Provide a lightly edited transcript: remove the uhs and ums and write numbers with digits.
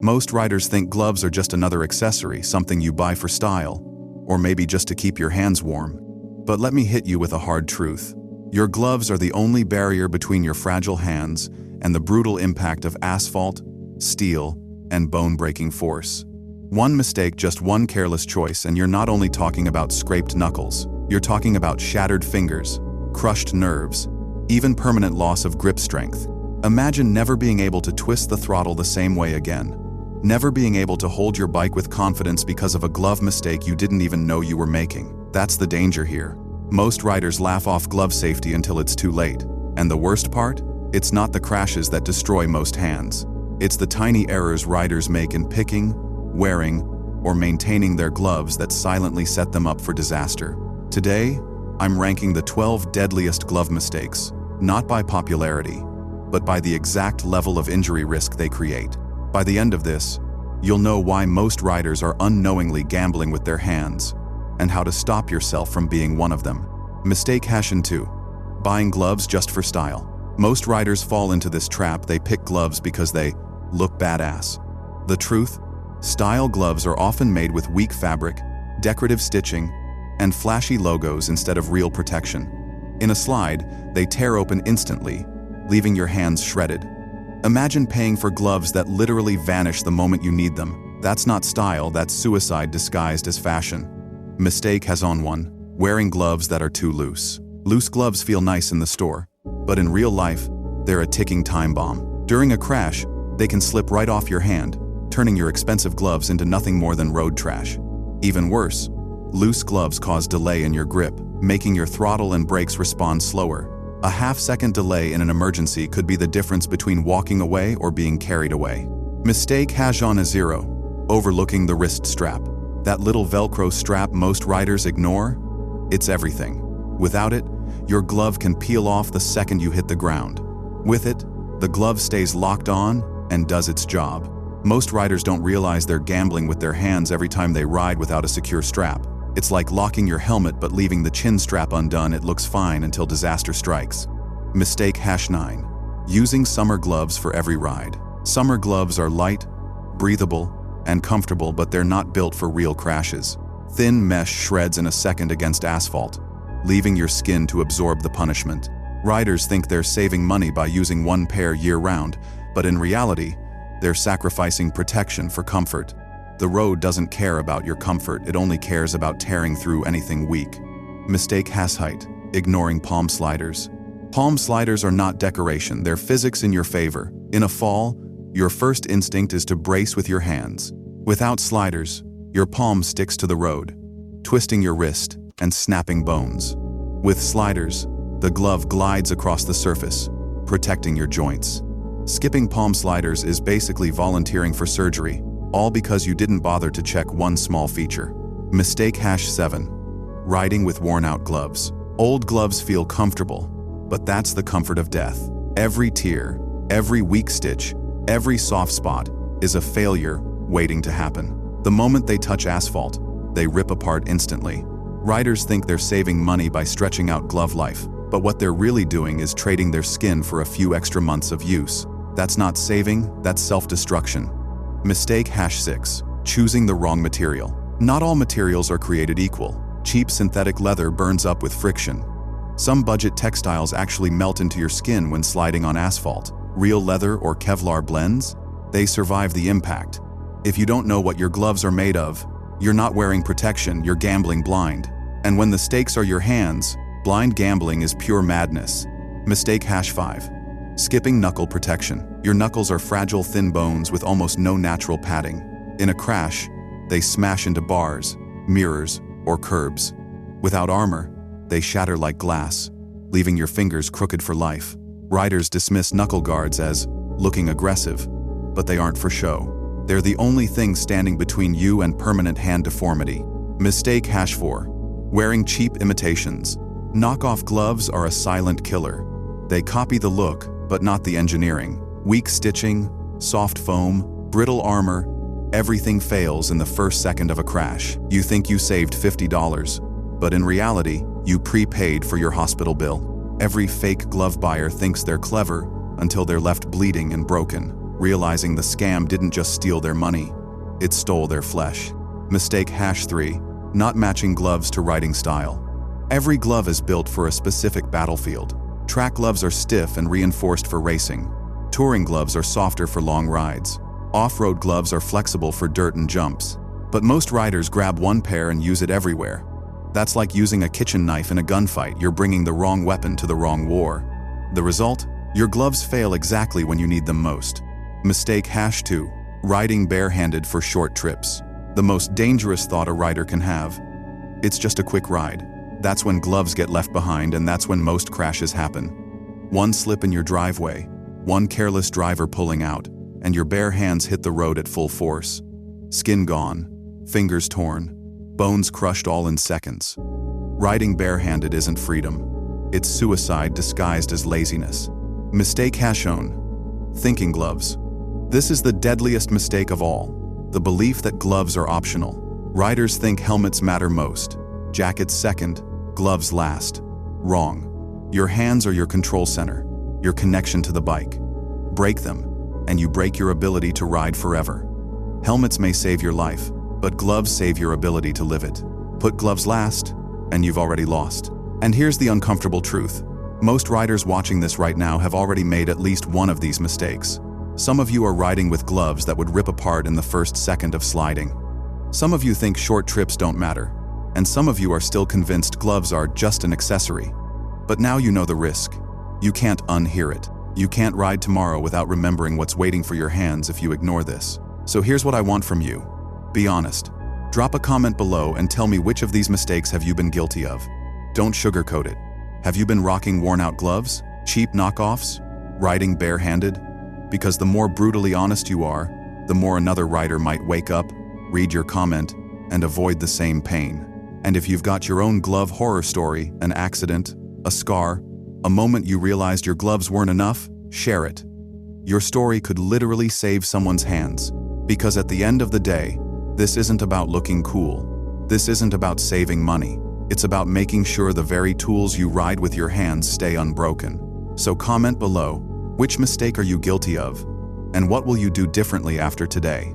Most riders think gloves are just another accessory, something you buy for style, or maybe just to keep your hands warm. But let me hit you with a hard truth. Your gloves are the only barrier between your fragile hands and the brutal impact of asphalt, steel, and bone-breaking force. One mistake, just one careless choice, and you're not only talking about scraped knuckles, you're talking about shattered fingers, crushed nerves, even permanent loss of grip strength. Imagine never being able to twist the throttle the same way again. Never being able to hold your bike with confidence because of a glove mistake you didn't even know you were making. That's the danger here. Most riders laugh off glove safety until it's too late. And the worst part? It's not the crashes that destroy most hands. It's the tiny errors riders make in picking, wearing, or maintaining their gloves that silently set them up for disaster. Today, I'm ranking the 12 deadliest glove mistakes, not by popularity, but by the exact level of injury risk they create. By the end of this, you'll know why most riders are unknowingly gambling with their hands, and how to stop yourself from being one of them. Mistake #2. Buying gloves just for style. Most riders fall into this trap. They pick gloves because they look badass. The truth? Style gloves are often made with weak fabric, decorative stitching, and flashy logos instead of real protection. In a slide, they tear open instantly, leaving your hands shredded. Imagine paying for gloves that literally vanish the moment you need them. That's not style, that's suicide disguised as fashion. Mistake #1. Wearing gloves that are too loose. Loose gloves feel nice in the store, but in real life, they're a ticking time bomb. During a crash, they can slip right off your hand, turning your expensive gloves into nothing more than road trash. Even worse, loose gloves cause delay in your grip, making your throttle and brakes respond slower. A half-second delay in an emergency could be the difference between walking away or being carried away. Mistake #0. Overlooking the wrist strap. That little Velcro strap most riders ignore? It's everything. Without it, your glove can peel off the second you hit the ground. With it, the glove stays locked on and does its job. Most riders don't realize they're gambling with their hands every time they ride without a secure strap. It's like locking your helmet but leaving the chin strap undone. It looks fine until disaster strikes. Mistake #9. Using summer gloves for every ride. Summer gloves are light, breathable, and comfortable, but they're not built for real crashes. Thin mesh shreds in a second against asphalt, leaving your skin to absorb the punishment. Riders think they're saving money by using one pair year-round, but in reality, they're sacrificing protection for comfort. The road doesn't care about your comfort, it only cares about tearing through anything weak. Mistake #8. Ignoring palm sliders. Palm sliders are not decoration, they're physics in your favor. In a fall, your first instinct is to brace with your hands. Without sliders, your palm sticks to the road, twisting your wrist and snapping bones. With sliders, the glove glides across the surface, protecting your joints. Skipping palm sliders is basically volunteering for surgery, all because you didn't bother to check one small feature. Mistake #7. Riding with worn-out gloves. Old gloves feel comfortable, but that's the comfort of death. Every tear, every weak stitch, every soft spot is a failure waiting to happen. The moment they touch asphalt, they rip apart instantly. Riders think they're saving money by stretching out glove life, but what they're really doing is trading their skin for a few extra months of use. That's not saving, that's self-destruction. Mistake #6. Choosing the wrong material. Not all materials are created equal. Cheap synthetic leather burns up with friction. Some budget textiles actually melt into your skin when sliding on asphalt. Real leather or Kevlar blends? They survive the impact. If you don't know what your gloves are made of, you're not wearing protection, you're gambling blind. And when the stakes are your hands, blind gambling is pure madness. Mistake #5. Skipping knuckle protection. Your knuckles are fragile, thin bones with almost no natural padding. In a crash, they smash into bars, mirrors, or curbs. Without armor, they shatter like glass, leaving your fingers crooked for life. Riders dismiss knuckle guards as looking aggressive, but they aren't for show. They're the only thing standing between you and permanent hand deformity. Mistake #4. Wearing cheap imitations. Knockoff gloves are a silent killer. They copy the look, but not the engineering. Weak stitching, soft foam, brittle armor, everything fails in the first second of a crash. You think you saved $50, but in reality, you prepaid for your hospital bill. Every fake glove buyer thinks they're clever until they're left bleeding and broken. realizing the scam didn't just steal their money, it stole their flesh. Mistake #3, not matching gloves to riding style. Every glove is built for a specific battlefield. Track gloves are stiff and reinforced for racing. Touring gloves are softer for long rides. Off-road gloves are flexible for dirt and jumps. But most riders grab one pair and use it everywhere. That's like using a kitchen knife in a gunfight. You're bringing the wrong weapon to the wrong war. The result? Your gloves fail exactly when you need them most. Mistake #2, riding barehanded for short trips. The most dangerous thought a rider can have. It's just a quick ride. That's when gloves get left behind, and that's when most crashes happen. One slip in your driveway, one careless driver pulling out, and your bare hands hit the road at full force. Skin gone, fingers torn, bones crushed all in seconds. Riding barehanded isn't freedom. It's suicide disguised as laziness. Mistake #1, thinking gloves. This is the deadliest mistake of all. The belief that gloves are optional. Riders think helmets matter most, jackets second, gloves last. Wrong. Your hands are your control center, your connection to the bike. Break them, and you break your ability to ride forever. Helmets may save your life, but gloves save your ability to live it. Put gloves last, and you've already lost. And here's the uncomfortable truth. Most riders watching this right now have already made at least one of these mistakes. Some of you are riding with gloves that would rip apart in the first second of sliding. Some of you think short trips don't matter, and some of you are still convinced gloves are just an accessory. But now you know the risk. You can't unhear it. You can't ride tomorrow without remembering what's waiting for your hands if you ignore this. So here's what I want from you. Be honest. Drop a comment below and tell me which of these mistakes have you been guilty of. Don't sugarcoat it. Have you been rocking worn-out gloves? Cheap knockoffs? Riding barehanded? Because the more brutally honest you are, the more another rider might wake up, read your comment, and avoid the same pain. And if you've got your own glove horror story, an accident, a scar, a moment you realized your gloves weren't enough, share it. Your story could literally save someone's hands. Because at the end of the day, this isn't about looking cool. This isn't about saving money. It's about making sure the very tools you ride with your hands stay unbroken. So comment below, which mistake are you guilty of? And what will you do differently after today?